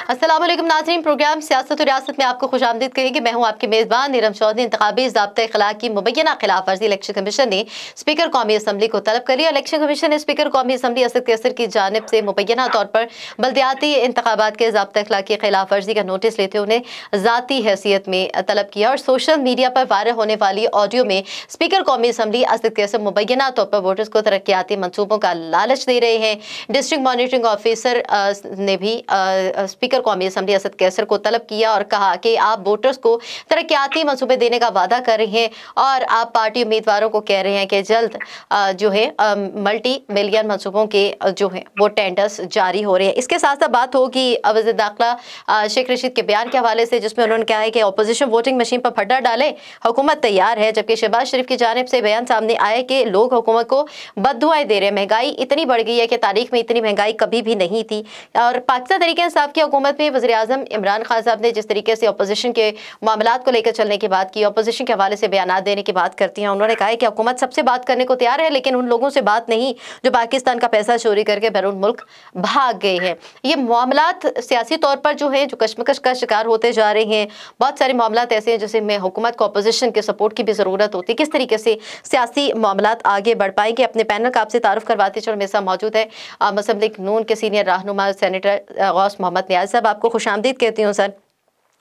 अस्सलाम वालेकुम नाज़रीन, प्रोग्राम सियासत और रियासत में आपको खुशामदीद कहेंगे। मैं हूँ आपकी मेज़बान नीरम चौधरी। इंतखाबी ज़ाब्ता इख़लाक़ की मुबैना खिलाफ वर्जी इलेक्शन कमीशन ने स्पीकर कौमी असम्बली को तलब कर लिया। इलेक्शन कमीशन ने स्पीकर कौमी असम्बली असद कैसर की जानिब से मुबैना तौर पर बल्दियाती इंतखाबात के ज़ाब्ता इख़लाक़ की खिलाफ वर्जी का नोटिस लेते उन्हें ज़ाती हैसियत में तलब किया और सोशल मीडिया पर वायरल होने वाली ऑडियो में स्पीकर कौमी असम्बली असद कैसर मुबैना तौर पर वोटर्स को तरक्याती मनसूबों का लालच दे रहे हैं। डिस्ट्रिक्ट मॉनिटरिंग ऑफिसर ने भी स्पीकर कौमी असम्बली असद कैसर को तलब किया और कहा कि आप वोटर्स को तरक्याती मंसूबे देने का वादा कर रहे हैं और आप पार्टी उम्मीदवारों को कह रहे हैं कि जल्द जो है मल्टी मिलियन मंसूबों के जो है वो टेंडर्स जारी हो रहे हैं। इसके साथ साथ बात होगी वज़ीर दाखिला शेख रशीद के बयान के हवाले से, जिसमें उन्होंने कहा है कि अपोजिशन वोटिंग मशीन पर फड्डा डाले, हुकूमत तैयार है। जबकि शहबाज शरीफ की जानिब से बयान सामने आया कि लोग हुकूमत को बद्दुआएं दे रहे हैं। महंगाई इतनी बढ़ गई है कि तारीख में इतनी महंगाई कभी भी नहीं थी। और पाकिस्तान तहरीक इंसाफ की हुकूमत में वज़ीर आज़म इमरान खान साहब ने जिस तरीके से अपोजिशन के मामलात को लेकर चलने की बात की, अपोजिशन के हवाले से बयान देने की बात करती हैं, उन्होंने कहा है कि हुकूमत सबसे बात करने को तैयार है, लेकिन उन लोगों से बात नहीं जो पाकिस्तान का पैसा चोरी करके बैरून मुल्क भाग गए हैं। ये मामलात सियासी तौर पर जो है जो कशमकश का शिकार होते जा रहे हैं। बहुत सारे मामलात ऐसे हैं जिसमें हुकूमत को अपोजिशन के सपोर्ट की भी ज़रूरत होती है। किस तरीके से सियासी मामलात आगे बढ़ पाएंगे, अपने पैनल का आपसे तारुफ करवाते चलो। मेरे साथ मौजूद है मुस्लिम लीग नून के सीनियर रहनुमा सेनेटर गौस मोहम्मद नियाज़ साहब। आपको खुशामदीद कहती हूँ सर।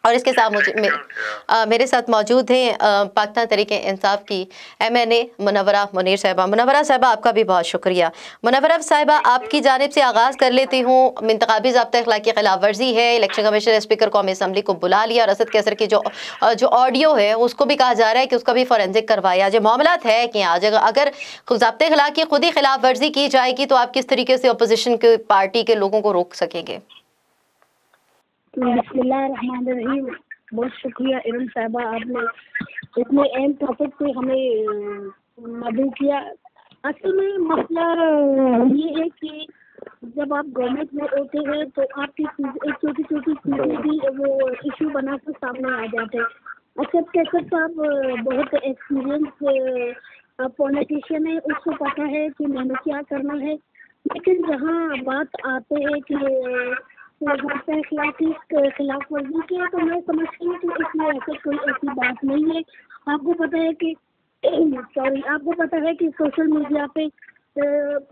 और इसके साथ मेरे साथ मौजूद हैं पाकिस्तान तहरीक इंसाफ की MNA मुनव्वरा मुनीर साहिबा। मुनव्वरा साहिबा, आपका भी बहुत शुक्रिया। मुनव्वरा साहिबा, आपकी जानिब से आगाज़ कर लेती हूँ। इंतखाबी ज़ाब्ता इख़लाक़ की खिलाफ वर्जी है। इलेक्शन कमीशन ने स्पीकर कौमी असम्बली को बुला लिया और असद कैसर की जो ऑडियो है उसको भी कहा जा रहा है कि उसका भी फॉरेंसिक करवाया जाए। मामलात है कि आज अगर ज़ाब्ता इख़लाक़ की खुद ही खिलाफ वर्जी की जाएगी तो आप किस तरीके से अपोजिशन के पार्टी के लोगों को रोक सकेंगे? बिस्मिल्लाहिर्रहमानिर्रहीम। बहुत शुक्रिया इरम साहिबा, आपने इतने अहम टॉपिक पे हमें मदऊ किया। असल में मसला ये है कि जब आप गवर्नमेंट में होते हैं तो आपकी एक छोटी छोटी चीज़ें भी वो इशू बना के सामने आ जाते हैं। असद कैसर साहब बहुत एक्सपीरियंस पॉलिटिशियन है, उसको पता है कि मैंने क्या करना है। लेकिन जहाँ बात आते हैं कि खिलाफ वर्जी की है तो मैं समझती हूँ कि इसमें ऐसे कोई ऐसी बात नहीं है। आपको पता है कि आपको पता है कि सोशल मीडिया पे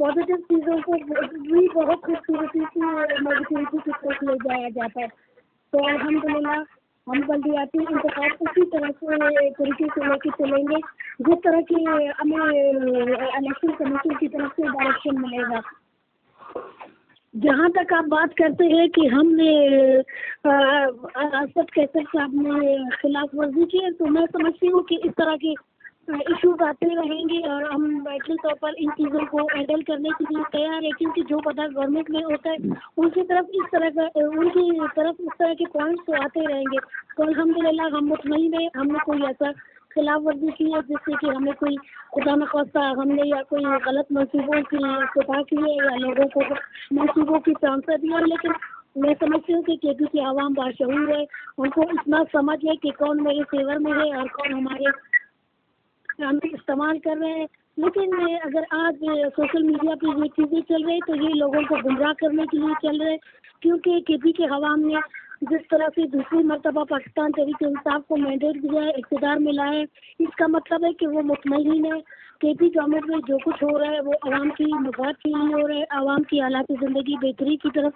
पॉजिटिव चीज़ों को भी बहुत खूबसूरती से नेगेटिविटी की तरफ ले जाया जाता है। तो अल्हम्दुलिल्लाह हम बल्दियाती इंतखाब उसी तरह से तरीके से लेके चलेंगे जिस तरह की हमें इलेक्शन कमीशन की तरफ से डायरेक्शन मिलेगा। जहाँ तक आप बात करते हैं कि हमने असद कैसर साहब ने खिलाफ वर्जी की है, तो मैं समझती हूँ कि इस तरह के इश्यूज आते रहेंगे और हम बैटरी तौर पर इन चीज़ों को हैंडल करने के लिए तैयार है। क्योंकि जो पता गवर्नमेंट में होता है उनकी तरफ इस तरह के पॉइंट्स तो आते रहेंगे। तो अल्हम्दुलिल्लाह हम मुतमईन है, हमने कोई ऐसा खिलाफ वर्जी की है जिससे कि हमें कोई खुदा न खास्ता हमने या कोई गलत मंसूबों की इफ्तिताह की है या लोगों को मंसूबों की ट्रांसफर दिया। लेकिन मैं समझती हूँ कि KP की आवाम बाशऊर है, उनको इतना समझ है कि कौन मेरे फेवर में है और कौन हमारे हमें इस्तेमाल कर रहे हैं। लेकिन अगर आज सोशल मीडिया पे ये चीज़ें चल रही तो ये लोगों को गुमराह करने के लिए चल रहे, क्योंकि KP के हवाम ने जिस तरह से दूसरी मरतबा पाकिस्तान तहरीक इंसाफ को मैंडेट दिया है, इक़्तिदार मिला है, इसका मतलब है कि वो मुतमईन है। KP गवर्नमेंट में जो कुछ हो रहा है वो आवाम की मफाद के लिए हो रहा है, आवाम की हालात ज़िंदगी बेहतरी की तरफ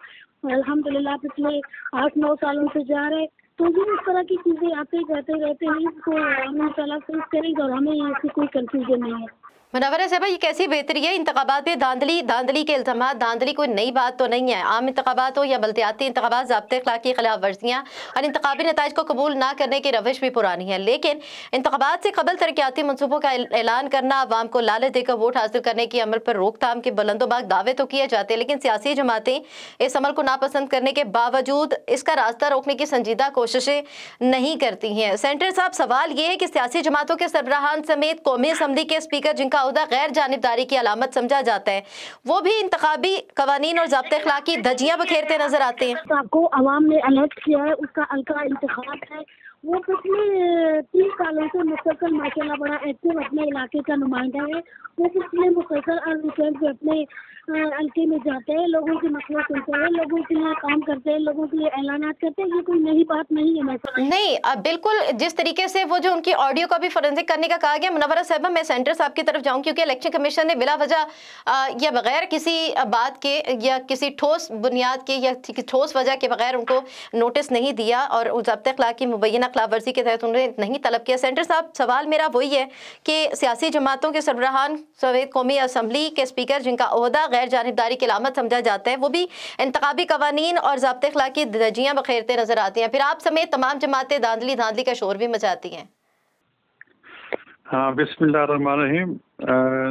अल्हम्दुलिल्लाह पिछले 8-9 सालों से जा रहे। तो ये इस तरह की चीज़ें आते जाते रहते हैं, इसको हम इंशाल्लाह फेस करेंगे और हमें इससे कोई कंफ्यूजन नहीं है। मुनव्वरा साहिबा, ये कैसी बेहतरी है? इंतखाबात में धांधली के इल्ज़ामात, धांधली कोई नई बात तो नहीं है। आम इंतखाबात हो या बल्दियाती इंतखाबात, ज़ाब्ते इख़लाक़ की खिलाफ वर्जियाँ और इंतखाबी नताइज को कबूल ना करने की रविश भी पुरानी है। लेकिन इंतखाबात से कबल तरक्याती मनसूबों का ऐलान करना, आवाम को लालच देकर वोट हासिल करने की अमल पर रोकथाम के बुलंदोबाग दावे तो किए जाते हैं, लेकिन सियासी जमातें इस अमल को नापसंद करने के बावजूद इसका रास्ता रोकने की संजीदा कोशिशें नहीं करती हैं। सेंटर साहब, सवाल ये है कि सियासी जमातों के सरबराहान समेत कौमी असम्बली के स्पीकर, जिनका ओहदा गैर जानिबदारी की अलामत समझा जाता है, वो भी इंतखाबी कवानीन और ज़ाब्ते इख़लाक़ की धज्जियां बखेरते नजर आते हैं। आपको अवाम ने अलर्ट किया है, उसका हल्का इंतखाब है, वो पिछले 30 सालों से मुसलसल माशाल्लाह बड़ा एक्टिव अपने इलाके का नुमाइंदा है। वो पिछले मुसलसल हर वीकेंड पे अपने हल्के में जाते हैं, लोगों के मसले सुनते हैं, लोगों के लिए काम करते हैं, लोगों के लिए ऐलानात करते हैं। ये कोई नई बात नहीं है। मैं नहीं, बिल्कुल जिस तरीके से वो जो उनकी ऑडियो का भी फोरेंसिक करने का कहा गया, मुनव्वरा साहिबा मैं सेंटर साहब की तरफ जाऊं, क्योंकि इलेक्शन कमीशन ने बिला वजह या बगैर किसी बात के या किसी ठोस बुनियाद के या ठोस वजह के बगैर उनको नोटिस नहीं दिया और ज़ाब्ते अखलाक की मुबैना खिलाफ वर्जी के तहत उन्हें नहीं तलब किया। सेंटर साहब, सवाल मेरा वही है कि सियासी जमातों के सरबराहान सवेद कौमी असम्बली के स्पीकर जिनका ओहदा गैर जानिबदारी की अलामत समझा जाता है, वो भी इंतखाबी कवानीन और ज़ाब्ते अखलाक की धज्जियाँ बखेरते नजर आती हैं, फिर आप समेत तमाम जमातें धांधली धांधली का शोर भी मचाती हैं। हाँ, बिस्मिल्लाहिर्रहमानिर्रहीम।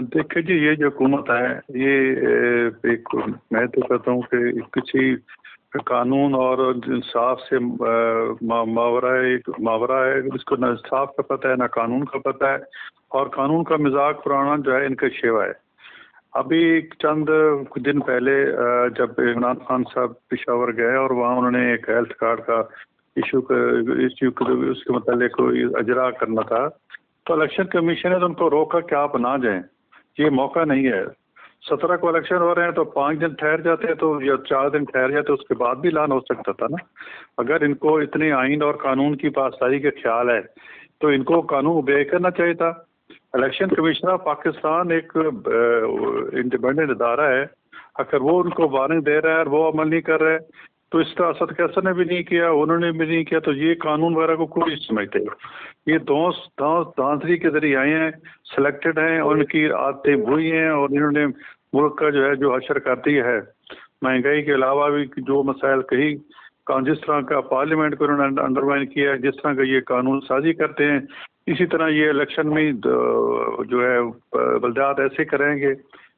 देखिए जी, ये जो हुकूमत है ये एक, मैं तो कहता हूँ कि किसी कानून और इंसाफ से मावरा है। इसको ना इंसाफ का पता है ना कानून का पता है, और कानून का मजाक पुराना जो है इनका शेवा है। अभी चंद कुछ दिन पहले जब इमरान खान साहब पेशावर गए और वहाँ उन्होंने एक हेल्थ कार्ड का इशू उसके मतलब कोई अजरा करना था, तो इलेक्शन कमीशन ने तो उनको रोका कि आप ना जाएं, ये मौका नहीं है। 17 को इलेक्शन हो रहे हैं तो 5 दिन ठहर जाते हैं, तो या 4 दिन ठहर जाते, उसके बाद भी ऐलान हो सकता था ना। अगर इनको इतने आइन और कानून की पासदारी का ख्याल है तो इनको कानून ओबे करना चाहिए था। इलेक्शन कमीशन ऑफ पाकिस्तान एक इंडिपेंडेंट इदारा है, अगर वो उनको वार्निंग दे रहा है और वो अमल नहीं कर रहे तो इसका असद कैसर ने भी नहीं किया, उन्होंने भी नहीं किया, तो ये कानून वगैरह को कोई समझते। ये धांधली के जरिए आए हैं, सिलेक्टेड हैं, उनकी आदतें बुरी हैं और इन्होंने मुल्क का जो है जो हशर कर दी है। महंगाई के अलावा भी जो मसाइल कही, जिस तरह का पार्लियामेंट को उन्होंने अंडरमाइन किया है, जिस तरह का ये कानून साजी करते हैं, इसी तरह ये इलेक्शन में जो है बल्दियात ऐसे करेंगे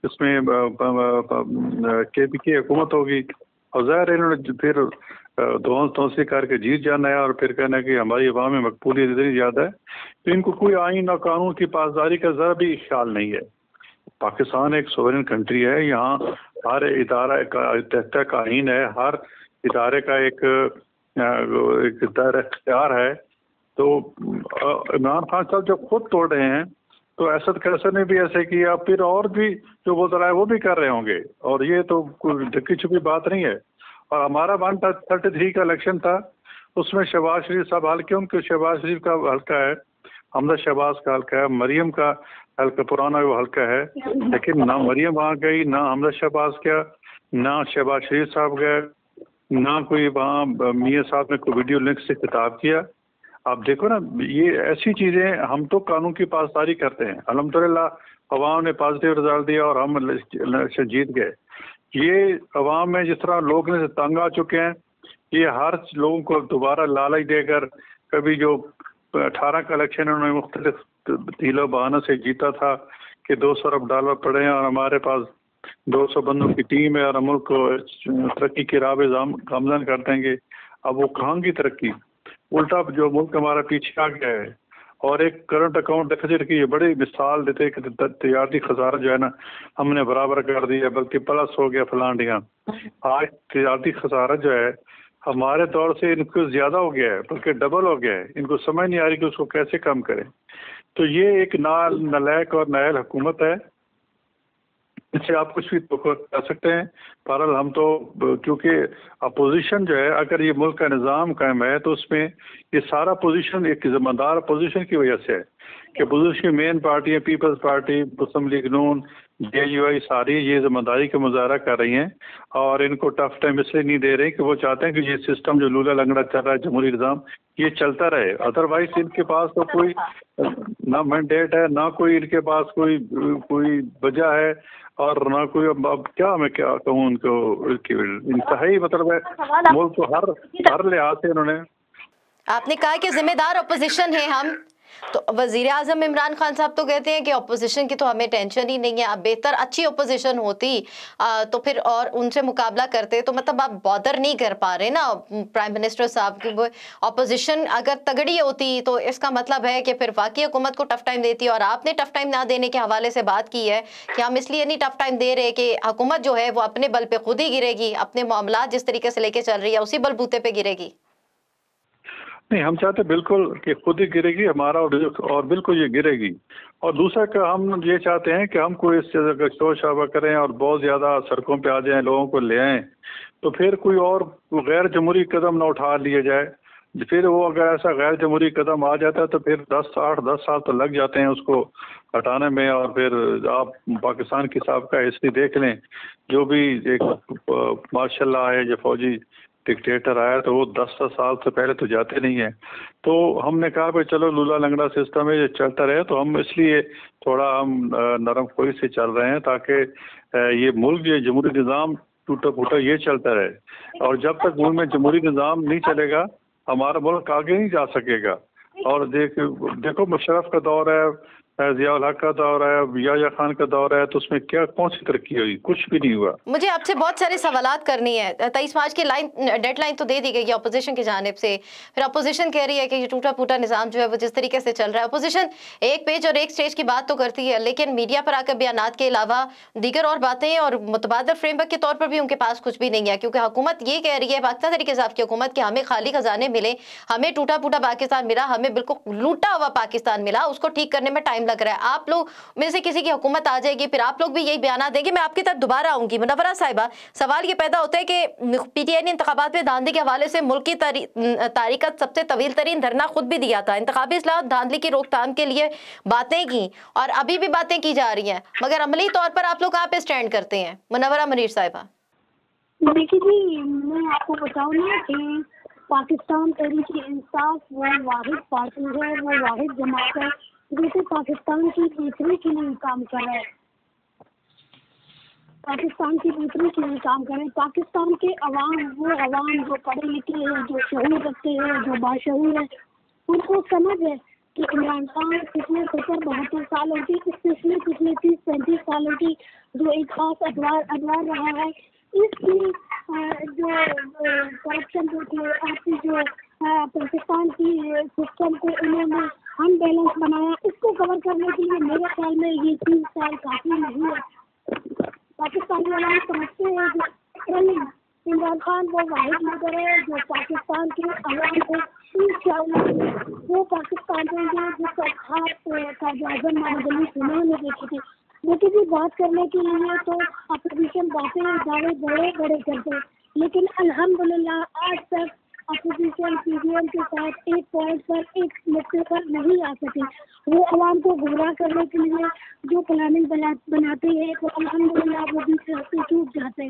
इसमें KPK हुकूमत होगी, और ज़ाहिर है इन्होंने फिर धौंसी करके जीत जाना है और फिर कहना है कि हमारी अवाम में मकबूलियत इतनी ज़्यादा है। तो इनको कोई आइन और कानून की पासदारी का ज़रा भी ख्याल नहीं है। पाकिस्तान एक सोवरेन कंट्री है, यहाँ हर इदारा का तहत आइन है, हर इदारे का एक दायरा इख्तियार है। तो इमरान खान साहब जब खुद तोड़ रहे हैं तो असद कैसर ने भी ऐसे किया, फिर और भी जो बोल रहा है वो भी कर रहे होंगे, और ये तो कोई ढकी छुपी बात नहीं है। और हमारा 133 का इलेक्शन था, उसमें शहबाज शरीफ साहब हल्के, उनके शहबाज शरीफ का हल्का है, हमदा शहबाज का हल्का है, मरियम का हल्का पुराना वो हल्का है, लेकिन ना मरियम वहाँ गई, ना हमदा शहबाज गया, ना शहबाज शरीफ साहब गए, ना कोई वहाँ मियाँ साहब ने कोई वीडियो लिंक से खिताब किया। आप देखो ना, ये ऐसी चीज़ें, हम तो कानून की पासदारी करते हैं, अल्हम्दुलिल्लाह अवाम ने पॉजिटिव रिजल्ट दिया और हम इलेक्शन जीत गए। ये अवाम में जिस तरह लोग ने तंग आ चुके हैं, ये हर लोगों को दोबारा लालच देकर, कभी जो 18 का इलेक्शन उन्होंने मुख्तलिफ तीलो बहाना से जीता था कि $200 अरब पड़े हैं और हमारे पास 200 बंदों की टीम है और हम मुल्क को तरक्की की राह पे गामजन कर देंगे। अब वो कहाँ की तरक्की, उल्टा जो मुल्क हमारा पीछे आ गया है। और एक करंट अकाउंट डिफिसिट की ये बड़ी मिसाल देते कि तजारती खसारा जो है ना हमने बराबर कर दिया, बल्कि प्लस हो गया फलांडियाँ। आज तजारती खसारा जो है हमारे दौर से इनको ज़्यादा हो गया है, बल्कि डबल हो गया है। इनको समझ नहीं आ रही कि उसको कैसे कम करें। तो ये एक नालायक और नायल हुकूमत है, इससे आप कुछ भी तो कर सकते हैं। बहरहाल हम तो, क्योंकि अपोजिशन जो है, अगर ये मुल्क का निज़ाम कायम है तो उसमें ये सारा पोजीशन एक ज़िम्मेदार अपोजिशन की वजह से है कि अपोजिशन की मेन पार्टी है पीपल्स पार्टी, मुस्लिम लीग नून, JUI, सारी ये ज़िम्मेदारी का मुजाहरा कर रही हैं और इनको टफ टाइम इसलिए नहीं दे रहे कि वो चाहते हैं कि ये सिस्टम जो लूला लंगड़ा चल रहा है, जमहूरी निज़ाम, ये चलता रहे। अदरवाइज इनके पास तो कोई ना मैंडेट है, ना कोई इनके पास कोई वजह है, और ना कोई अब क्या मैं क्या कहूँ उनको, इंतहाई मतलब है मुल्क को हर लिहाज से इन्होंने। आपने कहा कि जिम्मेदार अपोजिशन है हम, तो वजीर आजम इमरान खान साहब तो कहते हैं कि अपोजिशन की तो हमें टेंशन ही नहीं है, अब बेहतर अच्छी अपोजिशन होती तो फिर और उनसे मुकाबला करते, तो मतलब आप बॉदर नहीं कर पा रहे ना प्राइम मिनिस्टर साहब की। वो अपोजिशन अगर तगड़ी होती तो इसका मतलब है कि फिर वाकई हुकूमत को टफ टाइम देती, और आपने टफ टाइम ना देने के हवाले से बात की है कि हम इसलिए नहीं टफ टाइम दे रहे कि हुकूमत जो है वो अपने बल पे खुद ही गिरेगी, अपने मामला जिस तरीके से लेके चल रही है उसी बलबूते पे गिरेगी। نہیں، ہم چاہتے بالکل کہ خود ہی گرے گی ہمارا اور بالکل یہ گرے گی. اور دوسرا کہ ہم یہ چاہتے ہیں کہ ہم کوئی اس چیز کا شور شرابہ کریں اور بہت زیادہ سڑکوں پہ آ جائیں، لوگوں کو لے آئیں، تو پھر کوئی اور غیر جمہوری قدم نہ اٹھا لیے جائے. پھر وہ اگر ایسا غیر جمہوری قدم آ جاتا ہے تو پھر 10 سال تو لگ جاتے ہیں اس کو ہٹانے میں. اور پھر آپ پاکستان کی سابقہ ہسٹری دیکھ لیں، جو بھی ایک ماشاء اللہ ہے جو فوجی ڈکٹیٹر آیا تو وہ 10 سال سے پہلے تو جاتے نہیں ہیں. تو ہم نے کہا کہ چلو لولا لنگڑا سسٹم ہے یہ چلتا رہے، تو ہم اس لیے تھوڑا ہم نرم خوئی سے چل رہے ہیں تاکہ یہ ملک یہ جمہوری نظام ٹوٹا پھوٹا یہ چلتا رہے. اور جب تک ملک میں جمہوری نظام نہیں چلے گا ہمارا ملک آگے نہیں جا سکے گا. اور دیکھو مشرف کا دور ہے، ضیاء الحق کا دور ہے، یحییٰ خان کا دور ہے، تو اس میں کون سی ترقی ہوئی؟ کچھ بھی نہیں ہوا. مجھے آپ سے بہت سارے سوالات کرنی ہے. 23 مارچ کی ڈیڈ لائن تو دے دی گئی ہے اپوزیشن کی جانب سے. پھر اپوزیشن کہہ رہی ہے کہ یہ ٹوٹا پھوٹا نظام جو ہے وہ جس طریقے سے چل رہا ہے، اپوزیشن ایک پیج اور ایک سٹیج کی بات تو کرتی ہے، لیکن میڈیا پر آ کر بیانات کے علاوہ دیگر اور باتیں اور متبادل فریم ورک کے طور پر بھی ان کے پاس کچھ بھی نہیں ہے. کیونکہ حکومت یہ کہہ رہی ہے، پاکستان تحریک انصاف کی حکومت، کہ ہمیں خالی خزانے ملے، ہمیں ٹوٹا پھوٹا پاکستان ملا، ہمیں بالکل لوٹا ہوا پاکستان ملا، اس کو ٹھیک کرنے میں ٹائم لگ رہا ہے. آپ لوگ میں سے کسی کی حکومت آ جائے گی، پھر آپ لوگ بھی یہی بیانات دیں گے. میں آپ کی طرف دوبارہ آؤں گی. منورہ صاحبہ، سوال یہ پیدا ہوتا ہے کہ پی ٹی آئی نے انتخابات میں دھاندلی کے حوالے سے ملک کی تاریخ کا سب سے طویل ترین دھرنا خود بھی دیا تھا. انتخابی اصلاحات دھاندلی کی روک تھام کے لیے باتیں کی اور ابھی بھی باتیں کی جا رہی ہیں، مگر عملی طور پر آپ لوگ کہاں پہ سٹینڈ کرتے ہیں؟ منورہ منیر صاحبہ. دیکھیے جی، میں آپ کو بتاؤں نا کہ پاکستان تحریک انصاف وہ واحد پارٹی ہے، وہ واحد جماعت ہے جو پاکستان کی بہتری کے لیے کام کر رہا ہے. پاکستان کی بہتری کے لیے کام کریں. پاکستان کے عوام، وہ عوام جو پڑھے لکھے ہیں، جو شعور رکھتے ہیں، جو باشعور ہے، ان کو سمجھ ہے کہ عمران خان پچھلے 70-72 سالوں کی، اسپیشلی پچھلے 30-35 سالوں کی جو ایک خاص ادوار رہا ہے، اس کی جو کرپشن جو تھی، آپ کی جو پاکستان کی سسٹم کو انہوں نے ان بیلنس بنایا، اس کو کور کرنے کے لیے میرے خیال میں یہ 3 سال کافی نہیں ہے. پاکستانی عوام سمجھتے ہیں کہ عمران خان وہ واحد لیڈر ہے جو پاکستان کے عوام کو انشاءاللہ وہ پاکستان دیں گے جس کا خاص قائد اعظم محمد علی جناح نے دیکھی تھی. لیکن بات کرنے کے لیے تو اپوزیشن باتیں دعوے بڑے کرتے، لیکن الحمدللہ آج تک اپوزیشن پی ڈی ایم کے ساتھ ایک پوائنٹ پر، ایک نقطے پر نہیں آ سکے. وہ عوام کو گمراہ کرنے کے لیے جو پلاننگ بناتے ہیں تو الحمدللہ وہ بھی ٹوٹ جاتے ہیں.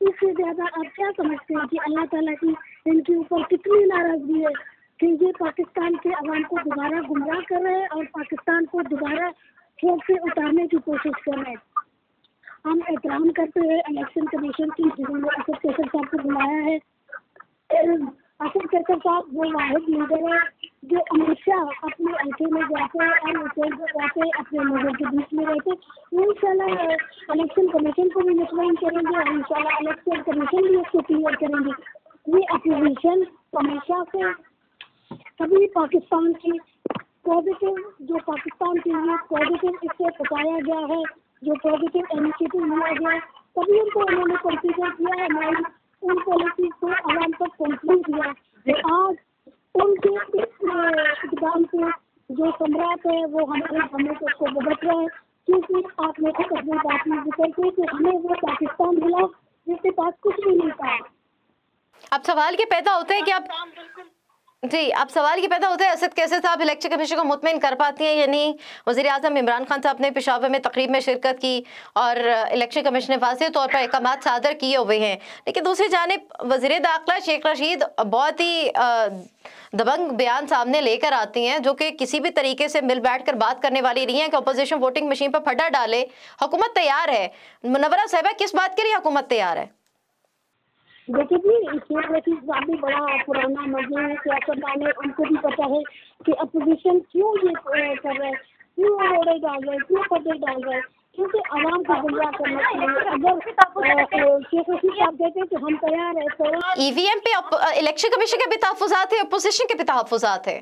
اس سے زیادہ آپ کیا سمجھتے ہیں کہ اللہ تعالیٰ کی ان کے اوپر کتنی ناراضگی ہے کہ یہ پاکستان کے عوام کو دوبارہ گمراہ کر رہے ہیں اور پاکستان کو دوبارہ چھوٹ سے اتارنے کی کوشش کر رہے ہیں. ہم احترام کرتے ہیں الیکشن کمیشن کی، جنہوں نے اسد کیسر صاحب کو بلایا ہے. اسد کیسر صاحب وہ واحد لیڈر ہے جو ہمیشہ اپنے حلقے میں جاتے ہیں اور ہوٹل میں جاتے اپنے لوگوں کے بیچ میں رہتے. وہ انشاءاللہ الیکشن کمیشن کو بھی مطمئن کریں گے اور انشاءاللہ الیکشن کمیشن بھی اس کو کلیئر کریں گے. یہ اپوزیشن ہمیشہ سے کبھی پاکستان کی پازیٹیو، جو پاکستان کے لیے پازیٹیو اس سے بتایا گیا ہے، جو پازیٹیو انیشیٹو لیا گیا ہے، کبھی ان کو انہوں نے کنسیڈر کیا ہے، ہماری ان پالیسیز کو عوام تک پہنچنے دیا. آج ان کے اس اقدام سے جو ثمرات ہے وہ ہمیں اس کو بھگت رہا ہے. کیونکہ آپ نے خود اپنی بات میں ذکر کی کہ ہمیں وہ پاکستان ملا جس کے پاس کچھ بھی نہیں تھا. اب سوال یہ پیدا ہوتا ہے کہ اسد کیسر صاحب الیکشن کمیشن کو مطمئن کر پاتی ہیں؟ یعنی وزیر اعظم عمران خان صاحب نے پشاور میں تقریب میں شرکت کی اور الیکشن کمیشن نے واضح طور پر احکامات صادر کیے ہوئے ہیں، لیکن دوسری جانب وزیر داخلہ شیخ رشید بہت ہی دبنگ بیان سامنے لے کر آتی ہیں، جو کہ کسی بھی طریقے سے مل بیٹھ کر بات کرنے والی نہیں ہے کہ اپوزیشن ووٹنگ مشین پر پھٹا ڈالے. حکومت تیار ہے. منورہ صاحبہ، کس بات کے لیے حکومت تیار ہے؟ دیکھیے جی، شیخ رشید صاحب بھی بڑا پرانا مجموعہ ہے سیاستدان ہے، ان کو بھی پتا ہے کہ اپوزیشن کیوں یہ کر رہا ہے، کیوں روڑے ڈال رہے ہیں، کیوں پتے ڈال رہے ہیں، کیونکہ عوام کو گمراہ کرنے کے لیے. اگر شیخ رشید صاحب کہتے ہیں کہ ہم تیار ہیں تو ای وی ایم پہ الیکشن کمیشن کے بھی تحفظات ہیں، اپوزیشن کے بھی تحفظات ہیں.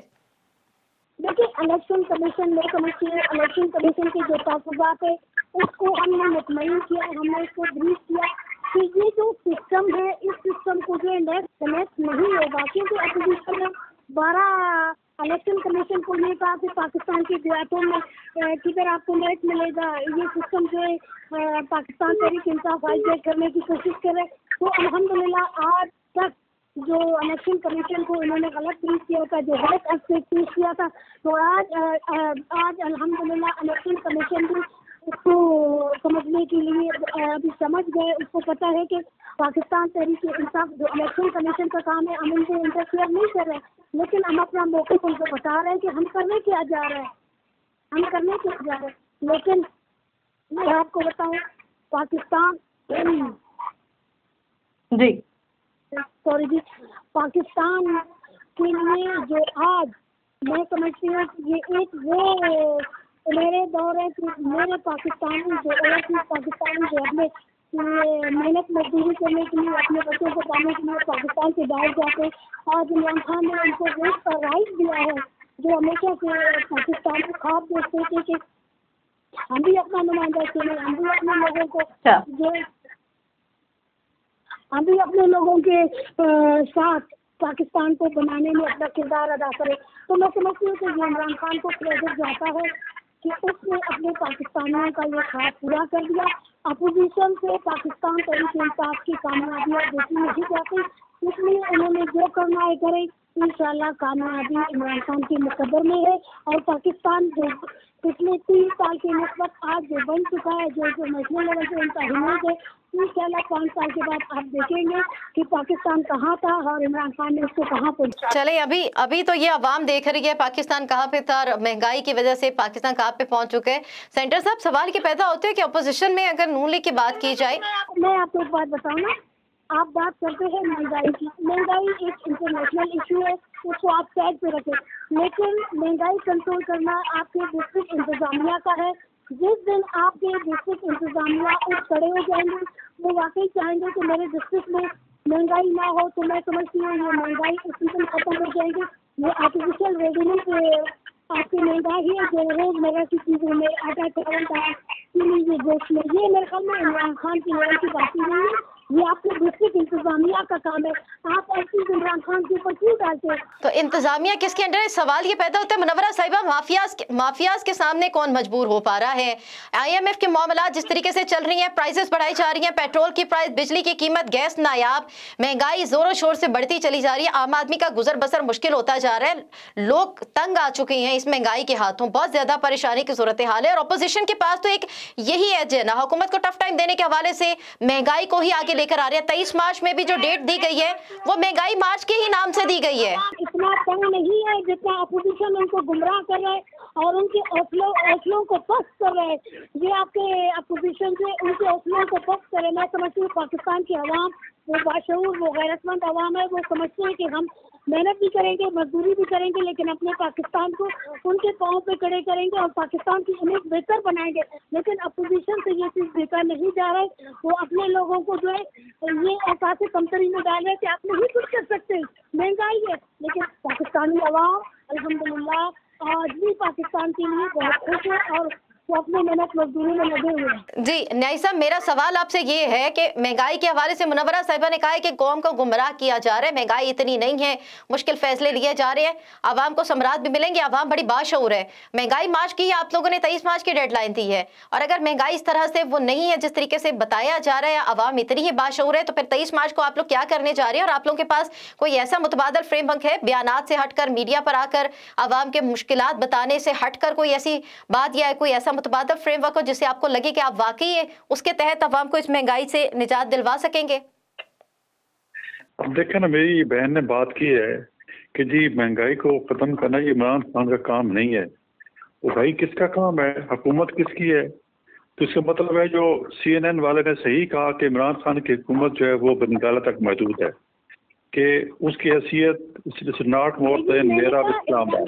دیکھیے الیکشن کمیشن میں سمجھتی ہے، الیکشن کمیشن کے جو تحفظات ہیں اس کو ہم نے مطمئن کیا، ہم نے اس کو بریف کیا کہ یہ جو سسٹم ہے اس سسٹم کو جو کنیکٹ نہیں ہوگا، کیونکہ اپوزیشن نے 12 अगर आपको मेरिट मिलेगा, ये सिस्टम जो है पाकिस्तान तहरीक इंसाफ हाईजैक करने की कोशिश करे, तो अल्हम्दुलिल्लाह आज तक जो इलेक्शन कमीशन को इन्होंने गलत ट्रीट किया था, जो गलत एस्पेक्ट ट्रीट किया था, तो आज अल्हम्दुलिल्लाह इलेक्शन कमीशन भी उसको समझने के लिए अभी समझ गए। उसको पता है कि पाकिस्तान तहरीक इंसाफ जो इलेक्शन कमीशन का काम है, हम इनको इंटरफेयर नहीं कर रहे, लेकिन हम अपना मौक़िफ़ उनको बता रहे हैं कि हम करने क्या जा रहे हैं, हम करने क्या जा रहे हैं। लेकिन मैं आपको बताऊं, पाकिस्तान जी सॉरी जी, पाकिस्तान के लिए जो आज मैं समझती हूँ कि ये एक वो मेरे दौर है कि मेरे पाकिस्तानी जो औरत पाकिस्तानी जो अपने मेहनत मजदूरी करने के लिए, अपने बच्चों को पालने के लिए पाकिस्तान से बाहर जाते, आज इमरान खान ने उनको वोट का राइट दिया है, जो हमेशा से पाकिस्तान को ख्वाब देखते थे कि हम भी अपना नुमाइंदा चुने, हम भी अपने लोगों को जो हम भी अपने लोगों के साथ पाकिस्तान को बनाने में अपना किरदार अदा करें। तो मैं समझती हूँ कि इमरान खान को क्रेडिट जाता है कि उसने अपने पाकिस्तानियों का ये ख्वाब पूरा कर दिया। अपोजिशन से पाकिस्तान तहरीक इंसाफ की कामयाबियाँ देखी नहीं जाती, इसलिए उन्होंने जो करना है करें, इंशाल्लाह कामयाबी इमरान खान के मुकद्दर में है। और पाकिस्तान जो पिछले 3 साल के नस्बत आज जो बन चुका है, जो नेशनल लेवल पे उनका हिम्मत है, इंशाल्लाह 5 साल के बाद आप देखेंगे कि पाकिस्तान कहाँ था और इमरान खान ने उसको कहाँ पहुँचा। चले अभी तो ये अवाम देख रही है पाकिस्तान कहाँ पे था और महंगाई की वजह से पाकिस्तान कहाँ पे पहुँच चुके हैं। सेंटर साहब, सवाल के पैदा होते हैं कि अपोजिशन में अगर नून लीग की बात की जाए, मैं आपको एक बात बताऊँ ना, आप बात करते हैं महंगाई की, महंगाई एक इंटरनेशनल इशू है, उसको आप साइड पे रखें, लेकिन महंगाई कंट्रोल करना आपके डिस्ट्रिक्ट इंतजामिया का है। जिस दिन आपके डिस्ट्रिक्ट इंतजामिया उठ खड़े हो जाएंगे, वो वाकई चाहेंगे कि मेरे डिस्ट्रिक्ट में महंगाई ना हो, तो मैं समझती हूँ ये महंगाई उसी दिन खत्म हो जाएगी। ये आर्टिफिशियल रेडिमेड आपकी महंगाई है जो रोजमर्रा की चीज़ों में आटा चावल का ये गोश्त में, ये मेरे ख्याल में इमरान खान की लेवल की बात नहीं है, ये आपके डिस्ट्रिक्ट इंतजामिया का काम है। आप ऐसी इमरान खान के ऊपर क्यों डालते हैं? तो इंतजामिया किसके अंडर है? सवाल ये पैदा होता है मुनव्वरा साहिबा, माफियाज के सामने कौन मजबूर हो पा रहा है? IMF के मामलात जिस तरीके से चल रही हैं, प्राइसेस बढ़ाई जा रही हैं, पेट्रोल की प्राइस, बिजली की कीमत, गैस नायाब, महंगाई जोरों शोर से बढ़ती चली जा रही है, आम आदमी का गुजर बसर मुश्किल होता जा रहा है, लोग तंग आ चुके हैं इस महंगाई के हाथों, बहुत ज्यादा परेशानी की सूरत हाल है। और अपोजिशन के पास तो एक यही एज है ना, हुकूमत को टफ टाइम देने के हवाले से महंगाई को ही आगे लेकर आ रहे हैं। 23 मार्च में भी जो डेट दी गई है वो महंगाई मार्च के ही नाम से दी गई है। इतना तंग नहीं है जितना अपोजिशन उनको गुमराह कर रहा है और उनके हौसलों को पस्त कर रहा है। ये आपके अपोजिशन से उनके हौसलों को पस्त करे। मैं समझती हूँ पाकिस्तान की आवाम वो बाशऊर, वो गैरतमंद आवाम है, वो समझते हैं कि हम मेहनत भी करेंगे, मजदूरी भी करेंगे, लेकिन अपने पाकिस्तान को उनके पाँव पे खड़े करेंगे और पाकिस्तान की इमेज बेहतर बनाएंगे। लेकिन अपोजिशन से ये चीज़ देखा नहीं जा रहा है। वो अपने लोगों को जो है ये एहसास कमतरी में डाल रहे हैं कि आप नहीं कुछ कर सकते, महंगाई है। लेकिन पाकिस्तानी अवाम अल्हम्दुलिल्लाह आज भी पाकिस्तान के लिए बहुत खुश है और वो अपने मेहनत मजदूरी में लगे हुए हैं। जी न्याई साहब, मेरा सवाल आपसे ये है कि महंगाई के हवाले से मुनव्वरा साहिबा ने कहा है कि कौम को गुमराह किया जा रहा है, महंगाई इतनी नहीं है, मुश्किल फैसले लिए जा रहे हैं, आवाम को सम्राट भी मिलेंगे, आवाम बड़ी बाशऊर है। महंगाई मार्च की आप लोगों ने 23 मार्च की डेडलाइन दी है, और अगर महंगाई इस तरह से वो नहीं है जिस तरीके से बताया जा रहा है, आवाम इतनी ही बाशऊर है, तो फिर 23 मार्च को आप लोग क्या करने जा रहे हैं? और आप लोगों के पास कोई ऐसा मुतबादल फ्रेमवर्क है, बयानात से हटकर, मीडिया पर आकर आवाम के मुश्किलात बताने से हटकर कोई ऐसी बात या कोई ऐसा मुतबादल फ्रेमवर्क हो जिससे आपको लगे कि आप वाकई उसके तहत आवाम को इस महंगाई से निजात दिलवा सकेंगे? अब देखें ना, मेरी बहन ने बात की है कि जी महंगाई को खत्म करना ये इमरान खान का काम नहीं है। तो भाई किसका काम है? हुकूमत किसकी है? तो इसका मतलब है जो CNN वाले ने सही कहा कि इमरान खान की हुकूमत जो है वो बंगाला तक मौजूद है, कि उसकी हैसियत नॉट मोर देन मेरा इस्लाम है।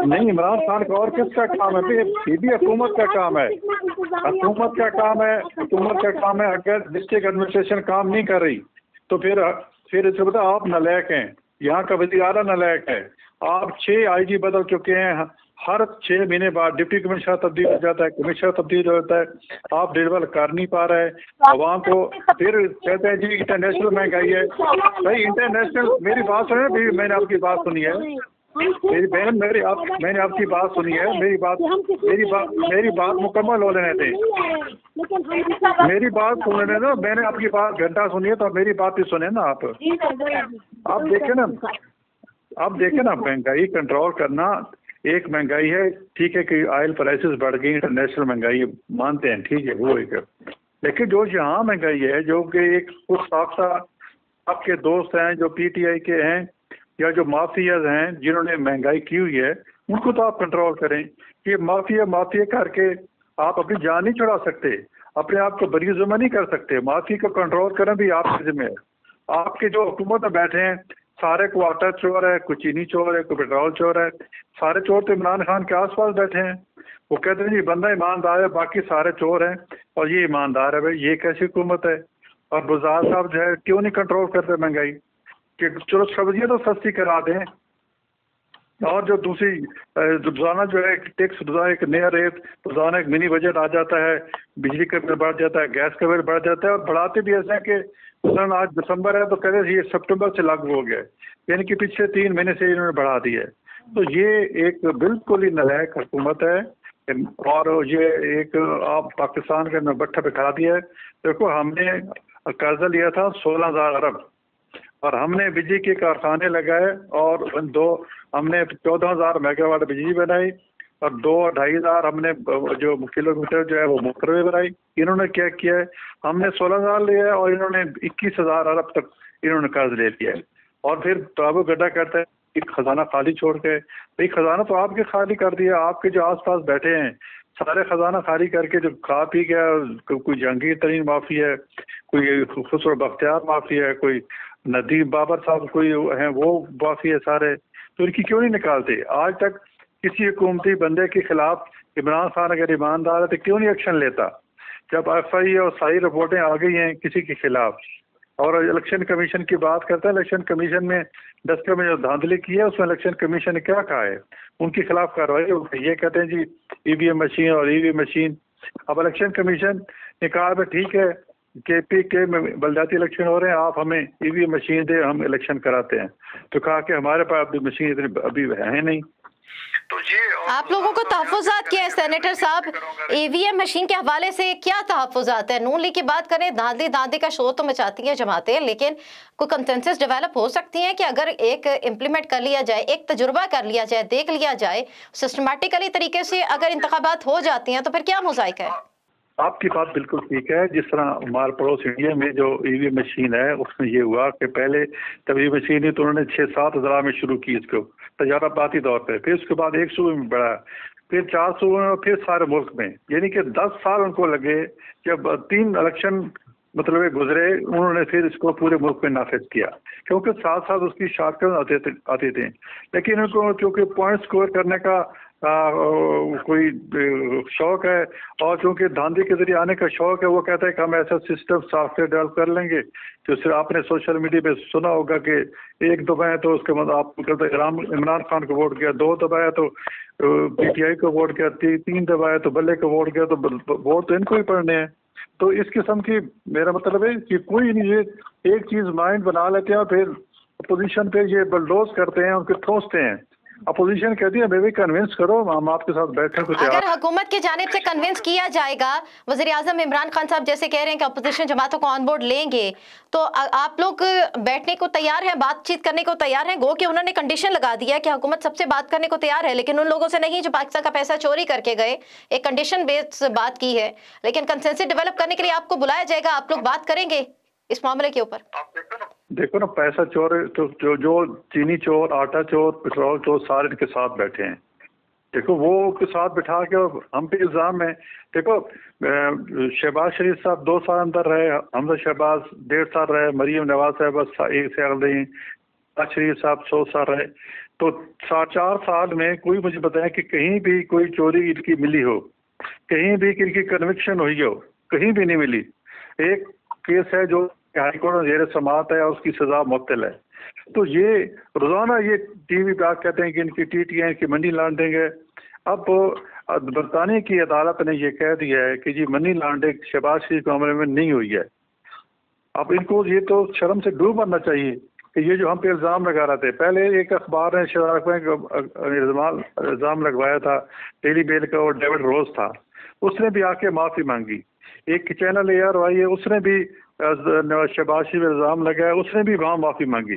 नहीं, इमरान खान का और किसका काम है? ये भी हुकूमत का काम है, हुकूमत का काम है, हुकूमत का काम है। अगर डिस्ट्रिक्ट एडमिनिस्ट्रेशन काम नहीं कर रही तो फिर इसे बता आप नालायक हैं, यहाँ का वज़ीर आला नालायक है। आप 6 IG बदल चुके हैं, हर 6 महीने बाद डिप्टी कमिश्नर तब्दील हो जाता है, कमिश्नर तब्दील हो जाता है, आप डिलीवर कर नहीं पा रहे आवाम को। फिर कहते हैं जी इंटरनेशनल महंगाई है। भाई इंटरनेशनल, मेरी बात सुने भी, मैंने आपकी बात सुनी है, मेरी बहन मैंने आपकी बात सुनी है, मेरी बात मुकम्मल हो लेने दें, मेरी बात सुन लेने ना, मैंने आपकी बात घंटा सुनी है तो मेरी बात भी सुने ना आप देखें ना महंगाई कंट्रोल करना। एक महंगाई है, ठीक है कि ऑयल प्राइसेस बढ़ गई, इंटरनेशनल महंगाई मानते हैं, ठीक है वो एक, लेकिन जो यहाँ महंगाई है जो कि एक कुछ साख्ता आपके दोस्त हैं जो पीटीआई के हैं या जो माफियाज हैं जिन्होंने महंगाई की हुई है, उनको तो आप कंट्रोल करें। कि माफिया करके आप अपनी जान नहीं छुड़ा सकते, अपने आप को बरी ज़िम्मा नहीं कर सकते। माफी को कंट्रोल करना भी आपके जिम्मे है। आपके जो हुकूमत में बैठे हैं सारे को आटा चोर है, कोई चीनी चोर है, कोई पेट्रोल चोर है, सारे चोर तो इमरान खान के आसपास बैठे हैं। वो कहते हैं जी बंदा ईमानदार है, बाकी सारे चोर हैं और ये ईमानदार है। भाई ये कैसी हुकूमत है? और बुज़ार साहब जो है क्यों नहीं कंट्रोल करते महंगाई? कि चलो सब्जियाँ तो सस्ती करा दें, और जो दूसरी रोजाना जो है टैक्स, रोजाना एक नया रेट, रोजाना एक मिनी बजट आ जाता है, बिजली का बिल बढ़ जाता है, गैस का बिल बढ़ जाता है, और बढ़ाते भी ऐसा है कि مثلاً आज दिसंबर है तो कहते हैं ये सितंबर से लागू हो गया, यानी कि पिछले 3 महीने से इन्होंने बढ़ा दिया है। तो ये एक बिल्कुल ही नालायक हुकूमत है, और ये एक आप पाकिस्तान के नबट्ठा पे खड़ा दिया है। देखो हमने कर्जा लिया था 16,000 अरब, और हमने बिजली के कारखाने लगाए, और हमने 14,000 मेगावाट बिजली बनाई, और 2-2,500 हमने जो किलोमीटर जो है वो मोटरवे बनाई। इन्होंने क्या किया है, हमने 16,000 लिया है और इन्होंने 21,000 अरब तक इन्होंने कर्ज ले लिया है। और फिर ताबो गड्ढा करता है कि खजाना खाली छोड़ के, भाई खजाना तो आपके खाली कर दिया, आपके जो आसपास बैठे हैं सारे खजाना खाली करके जो खा पी गया, कोई जहांगीर तरीन माफी है, कोई खुसरो बख्तियार माफी है, कोई नदीम बाबर साहब कोई हैं वो माफी है सारे, तो इनकी क्यों नहीं निकालते? आज तक किसी हुकूमती बंदे के खिलाफ इमरान खान अगर ईमानदार है तो क्यों नहीं एक्शन लेता? जब एफआई और सारी रिपोर्टें आ गई हैं किसी के खिलाफ, और इलेक्शन कमीशन की बात करते हैं, इलेक्शन कमीशन में 10 में जो धांधली की है उसमें इलेक्शन कमीशन ने क्या कहा है, उनके खिलाफ कार्रवाई हो गई। ये कहते हैं जी ईवीएम मशीन और ईवीएम मशीन। अब इलेक्शन कमीशन ने कहा ठीक है के में बलदाती इलेक्शन हो रहे हैं, आप हमें ईवीएम मशीन दे, हम इलेक्शन कराते हैं। तो कहा कि हमारे पास अभी मशीन इतनी अभी है नहीं। तो ये आप लोगों को तहफ़्फ़ुज़ात क्या है सेनेटर साहब? ईवीएम मशीन के हवाले से क्या तहफ़्फ़ुज़ात है? नून लीग की बात करें, धांधली का शोर तो मचाती हैं जमातें, लेकिन कोई कंसेंसस डेवलप हो सकती है कि अगर एक इम्प्लीमेंट कर लिया जाए, एक तजुर्बा कर लिया जाए, देख लिया जाए सिस्टमेटिकली तरीके से, अगर इंतखाबात हो जाती हैं तो फिर क्या मोज़ाइक है? आपकी बात बिल्कुल ठीक है। जिस तरह हमारे पड़ोस इंडिया में जो ईवीएम मशीन है उसमें ये हुआ कि पहले तब ये मशीन ही तो उन्होंने 6-7 हज़ार में शुरू की इसको तजारबाती तौर पे, फिर उसके बाद 1 सूबे में बढ़ा, फिर 4 सूबे में, फिर सारे मुल्क में, यानी कि 10 साल उनको लगे। जब 3 इलेक्शन मतलब गुजरे उन्होंने फिर इसको पूरे मुल्क में नाफिज किया, क्योंकि साथ साथ उसकी शॉर्टकट आते थे। लेकिन उनको चूँकि पॉइंट स्कोर करने का कोई शौक है, और चूंकि धांधली के जरिए आने का शौक है, वो कहता है कि हम ऐसा सिस्टम सॉफ्टवेयर डेवलप कर लेंगे। तो सिर्फ आपने सोशल मीडिया पे सुना होगा कि 1 दबाया तो उसके बाद आप कहते इमरान खान को वोट किया, 2 दबाया तो पीटीआई को वोट किया, 3 दबाया तो बल्ले को वोट किया, तो वोट तो इनको ही पड़ने हैं। तो इस किस्म की मेरा मतलब है कि कोई नहीं, ये एक चीज माइंड बना लेते हैं, फिर अपोजिशन पे ये बलडोज करते हैं, उनके ठोसते हैं। अपोजिशन कहती है बेबी कन्विंस करो, हम आपके साथ बैठे कुछ। अगर हुकूमत की जानिब से कन्विंस किया जाएगा, वज़ीर आज़म इमरान खान साहब जैसे कह रहे हैं कि अपोजिशन जमातों को ऑन बोर्ड लेंगे, तो आप लोग बैठने को तैयार हैं, बातचीत करने को तैयार हैं? गो कि उन्होंने कंडीशन लगा दिया कि हुकूमत सबसे बात करने को तैयार है, लेकिन उन लोगों से नहीं जो पाकिस्तान का पैसा चोरी करके गए। एक कंडीशन बेस्ड बात की है, लेकिन कंसेंसस डेवलप करने के लिए आपको बुलाया जाएगा, आप लोग बात करेंगे इस मामले के ऊपर? देखो ना, पैसा चोर तो जो चीनी चोर, आटा चोर, पेट्रोल चोर सारे इनके साथ बैठे हैं। देखो वो के साथ बिठा के हम पे इल्जाम है। देखो शहबाज शरीफ साहब 2 साल अंदर रहे, हमजा शहबाज 1.5 साल रहे, मरीम नवाज साहब 1 साल रही, शरीफ साहब 100 साल रहे। तो 4 साल में कोई मुझे बताए कि कहीं भी कोई चोरी इनकी मिली हो, कहीं भी इनकी कन्विक्शन हुई हो, कहीं भी नहीं मिली। एक केस है जो हाई कोर्ट में जेर समाअत है और उसकी सजा मुअत्तल है। तो ये रोजाना ये टीवी पे कहते हैं कि इनकी टीटीआई की मनी लॉन्ड्रिंग है। अब बरतानिया की अदालत ने ये कह दिया है कि जी मनी लॉन्ड्रिंग शहबाज शरीफ के मामले में नहीं हुई है। अब इनको ये तो शर्म से डूब मरना चाहिए کہ یہ جو ہم پہ الزام لگا رہے تھے، پہلے ایک اخبار نے شرارت میں الزام لگوایا تھا، ڈیلی میل کا، اور ڈیوڈ روز تھا، اس نے بھی آ کے معافی مانگی. ایک چینل اے آر وائی ہے، اس نے بھی شہباز شریف الزام لگایا، اس نے بھی وہاں معافی مانگی.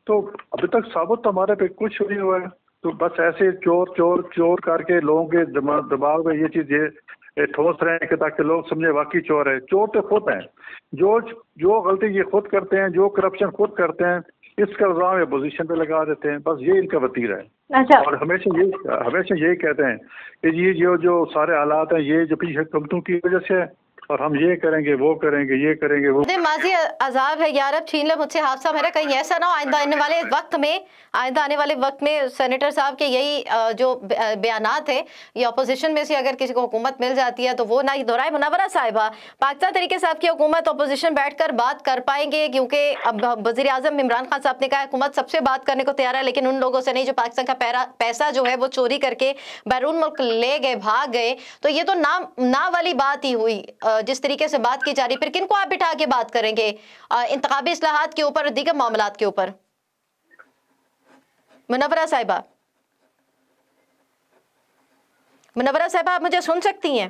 تو ابھی تک ثابت ہمارے پہ کچھ نہیں ہوا ہے. تو بس ایسے چور چور چور کر کے لوگوں کے دماغ میں یہ چیز یہ ٹھوس رہے ہیں کہ تاکہ لوگ سمجھے واقعی چور ہے. چور تو خود ہیں، جو غلطی یہ خود کرتے ہیں، جو کرپشن خود کرتے ہیں، اس کا الزام اپوزیشن پہ لگا دیتے ہیں. بس یہ ان کا وتیرہ ہے. اور ہمیشہ یہی کہتے ہیں کہ یہ جو سارے حالات ہیں یہ جو پیچھے حکومتوں کی وجہ سے ہے، اور ہم یہ کریں گے، وہ کریں گے، یہ کریں گے، وہ. ماضی عذاب ہے یار، اب چھین لے مجھ سے حادثہ میرا. کہیں ایسا نہ ہو آئندہ آنے والے وقت میں سینیٹر صاحب کے یہی جو بیانات ہیں، یہ اپوزیشن میں سے اگر کسی کو حکومت مل جاتی ہے تو وہ نہ ہی دہرائے. منورہ صاحبہ، پاکستان تحریک صاحب کی حکومت اپوزیشن بیٹھ کر بات کر پائیں گے؟ کیونکہ اب وزیر اعظم عمران خان صاحب نے کہا حکومت سب سے بات کرنے کو تیار ہے، لیکن ان لوگوں سے نہیں جو پاکستان کا پیسہ جو ہے وہ چوری کر کے بیرون ملک لے گئے، بھاگ گئے. تو یہ تو نہ والی بات ہی ہوئی جس طریقے سے بات کی جا رہی. پھر کن کو آپ بٹھا کے بات کریں گے انتخابی اصلاحات کے اوپر اور دیگر معاملات کے اوپر؟ منورہ صاحبہ آپ مجھے سن سکتی ہیں؟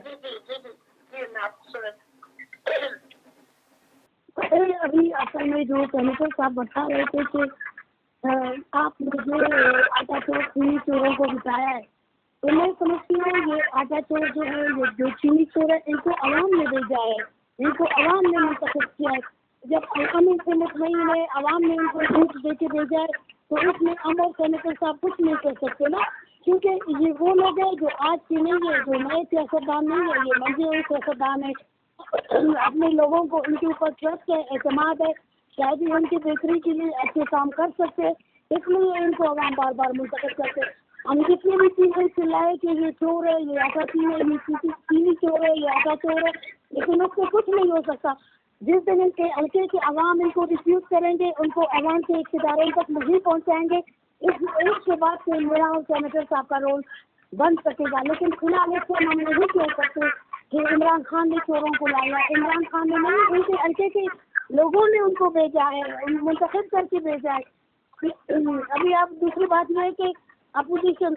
ابھی اصل میں جو سینیٹر صاحب بتا رہے تھے کہ آپ نے آٹا چور چینی چوروں کو بتایا ہے، تو میں سمجھتی ہوں یہ آٹا چور جو ہے، یہ جو چینی چور ہے، ان کو عوام نے بھیجا ہے، ان کو عوام نے منتخب کیا ہے. جب امن سے مطمئن ہے، عوام نے ان کو ووٹ دے کے بھیجا ہے، تو اس میں ہم اور سینیٹر صاحب کچھ نہیں کر سکتے نا، کیونکہ یہ وہ لوگ ہیں جو آج کے نہیں ہے، جو نئے سیاستدان نہیں ہے، یہ منجے ہوئے سیاستدان ہے. اپنے لوگوں کو ان کے اوپر ٹرسٹ ہے، اعتماد ہے، شاید ہی ان کی بہتری کے لیے اچھے کام کر سکتے، اس لیے ان کو عوام بار بار منتخب کرتے. ہم جتنی بھی چیزیں چلائے کہ یہ چور ہے، یہ آٹا چین ہے، یہ چینی چور ہے، یہ آٹا چور ہے، لیکن اس سے کچھ نہیں ہو سکتا. جس دن ان کے حلقے کے عوام ان کو ریفیوز کریں گے، ان کو عوام کے اقتداروں تک نہیں پہنچائیں گے، اس کے بعد سے میرا اور سینیٹر صاحب کا رول بن سکے گا. لیکن فی الحال اس کو ہم نہیں کہہ سکتے کہ عمران خان نے چوروں کو لایا. عمران خان نے نہیں، ان کے حلقے کے لوگوں نے ان کو بھیجا ہے، منتخب کر کے بھیجا ہے. ابھی آپ دوسری بات یہ ہے کہ اپوزیشن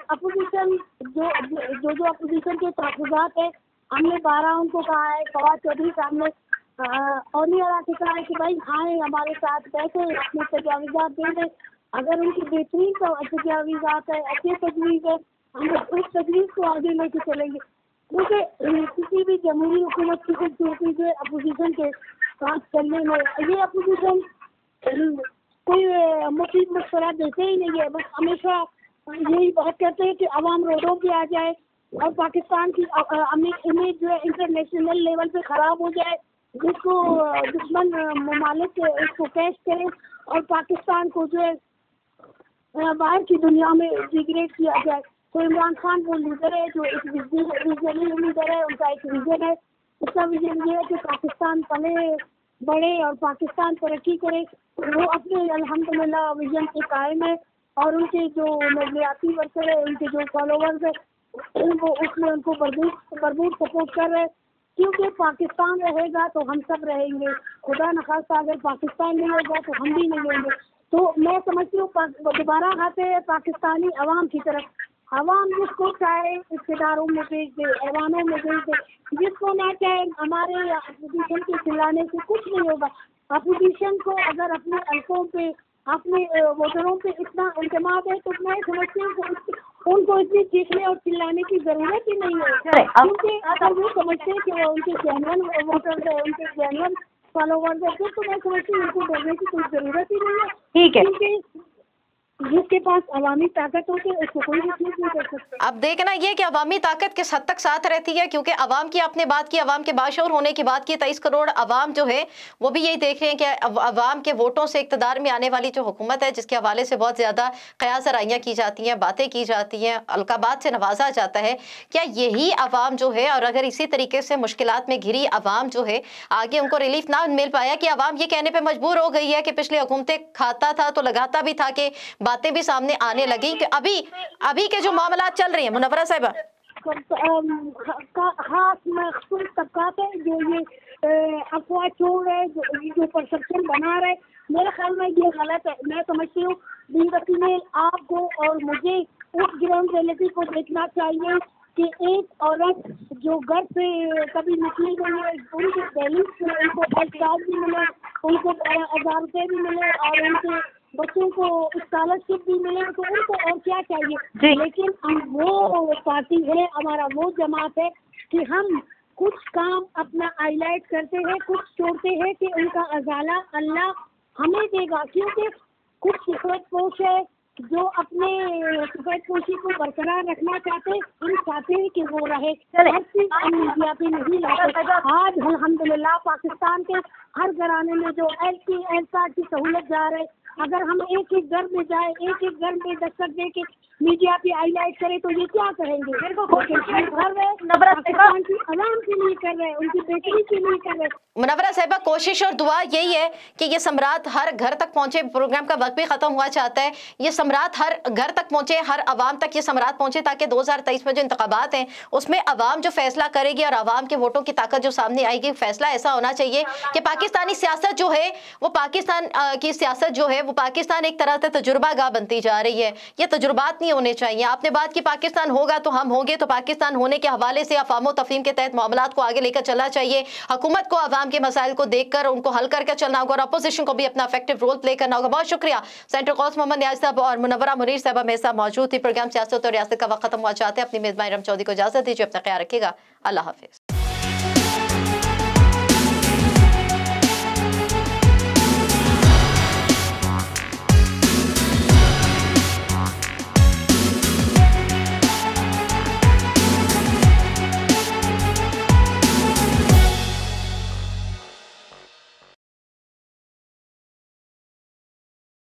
جو اپوزیشن کے تحفظات ہیں، ہم نے 12 ان کو کہا ہے. فواد چودھری صاحب نے اور کے کہا ہے کہ بھائی آئیں ہمارے ساتھ بیٹھے، اپنے تجاویزات دے دیں. اگر ان کی بہترین تجاویزات ہے، اچھی تجویز ہے، ہم اس تجویز کو آگے لے کے چلیں گے. کیونکہ کسی بھی جمہوری حکومت کی خوبصورتی جو اپوزیشن کے ساتھ چلنے میں، یہ اپوزیشن کوئی مفید مشورہ دیتے ہی نہیں ہے، بس ہمیشہ یہی بات کرتے ہیں کہ عوام روڈوں پہ آ جائے اور پاکستان کی امیج جو ہے انٹرنیشنل لیول پہ خراب ہو جائے، جس کو دشمن ممالک اس کو کیش کریں اور پاکستان کو جو ہے باہر کی دنیا میں ڈیگریڈ کیا جائے. تو عمران خان وہ لیڈر ہے جو ایک ویژنری لیڈر ہے، ان کا ایک ویژن ہے. اس کا ویژن یہ ہے کہ پاکستان پلے بڑھے اور پاکستان ترقی کرے. وہ اپنے الحمدللہ ویژن کے قائم ہے، اور ان کے جو نظریاتی ورکر ہے، ان کے جو فالوورز ہیں، وہ اس میں ان کو بھرپور سپورٹ کر رہے ہیں. کیونکہ پاکستان رہے گا تو ہم سب رہیں گے، خدا نخواستہ اگر پاکستان نہیں ہوگا تو ہم بھی نہیں رہیں گے. تو میں سمجھتی ہوں دوبارہ آتے ہیں پاکستانی عوام کی طرف. عوام جس کو چاہے اقتداروں میں بھیج دے، ایوانوں میں بھیج دے، جس کو نہ چاہے. ہمارے اپوزیشن کے چلانے سے کچھ نہیں ہوگا. اپوزیشن کو اگر اپنے حلقوں پہ، اپنے ووٹروں پہ اتنا اعتماد ہے تو میں سمجھتی ہوں کہ ان کو اتنی چیخنے اور چلانے کی ضرورت ہی نہیں ہے. کیونکہ اگر وہ سمجھتے ہیں کہ وہ ان کے جینون ووٹرز ہیں، ان کے جینون فالوورز ہیں، پھر تو میں سمجھتی ہوں ان کو ڈرنے کی کوئی ضرورت ہی نہیں ہے. ٹھیک ہے، کیونکہ جس کے پاس عوامی طاقت ہوتی ہے اس کو کوئی ریفیوز نہیں کر سکتا. اب دیکھنا یہ کہ عوامی طاقت کس حد تک ساتھ رہتی ہے، کیونکہ عوام کی آپ نے بات کی، عوام کے باشعور ہونے کی بات کی. 23 کروڑ عوام جو ہے وہ بھی یہی دیکھ رہے ہیں کہ عوام کے ووٹوں سے اقتدار میں آنے والی جو حکومت ہے، جس کے حوالے سے بہت زیادہ قیاس آرائیاں کی جاتی ہیں، باتیں کی جاتی ہیں، القابات سے نوازا جاتا ہے، کیا یہی عوام جو ہے، اور اگر اسی طریقے سے مشکلات میں گھری عوام جو ہے آگے ان کو ریلیف نہ مل پایا، کہ عوام یہ کہنے پہ مجبور ہو گئی ہے کہ پچھلی حکومتیں کھاتا تھا تو لگاتا بھی تھا، کہ باتیں بھی سامنے آنے لگی کہ ابھی کے جو معاملات چل رہے ہیں منورہ صاحبہ؟ خاص مخصوص طبقات ہیں جو یہ अफवाह छोड़ रहे, जो परसेप्शन बना रहे, मेरे ख्याल में ये गलत है। मैं समझती हूँ बीवी ने आपको और मुझे उस ग्राउंड रियलिटी को देखना चाहिए कि एक औरत जो घर से कभी निकली गई है, उनके बैलेंस उनको एहसास भी मिले, उनको 1000 रुपये भी मिले और उनके बच्चों को स्कॉलरशिप भी मिले, तो उनको और क्या चाहिए। लेकिन हम वो पार्टी है, हमारा वो जमात है कि हम कुछ काम अपना हाईलाइट करते हैं, कुछ छोड़ते हैं कि उनका अजाला अल्लाह हमें देगा, क्योंकि कुछ सफेद पोश है जो अपने सफेद पोशी को बरकरार रखना चाहते, हम चाहते हैं कि वो रहे। हर चीज हम मीडिया पे नहीं लाते। आज अल्हम्दुलिल्लाह पाकिस्तान के हर घराने में जो LP LSAT की सहूलत जा रहे, अगर हम एक एक घर में जाए, एक एक घर में दस्तक दे के मीडिया पे हाईलाइट करे तो ये क्या कहेंगे। पाकिस्तान की अवाम के लिए कर रहे हैं, उनकी बेटी के लिए कर रहे हैं। मुनव्वरा साहिबा, कोशिश और दुआ यही है कि ये सम्राट हर घर तक पहुंचे। प्रोग्राम का वक्त भी खत्म हुआ चाहता है, ये सम्राट हर घर तक पहुंचे, हर आवाम तक ये सम्राट पहुंचे, ताकि 2023 में जो इंतखाबात हैं उसमें आवाम जो फैसला करेगी और आवाम के वोटों की ताकत जो सामने आएगी, फैसला ऐसा होना चाहिए कि पाकिस्तानी सियासत जो है वो पाकिस्तान की सियासत जो है वो पाकिस्तान एक तरह से तजुर्बा गाह बनती जा रही है। ये तजुर्बात नहीं होने चाहिए। आपने बात की पाकिस्तान होगा तो हम होंगे, तो पाकिस्तान होने के हवाले से अफाम तफहीम के तहत मामलात को आगे लेकर चलना चाहिए। हुकूमत को आवाम के मसाइल को देखकर उनको हल करके चलना होगा और अपोजिशन को भी अपना इफेक्टिव रोल प्ले करना होगा। बहुत शुक्रिया सेंटर कौस मोहम्मद न्याज साहब और मुनव्वरा मुनीर साहबा मेरे साथ मौजूद थी। प्रोग्राम सियासत और रियासत का वक्त खत्म हुआ चाहते हैं। अपनी मेजबान इरम चौधरी को इजाजत दीजिए। अपना ख्याल रखिएगा। अल्लाह हाफिज।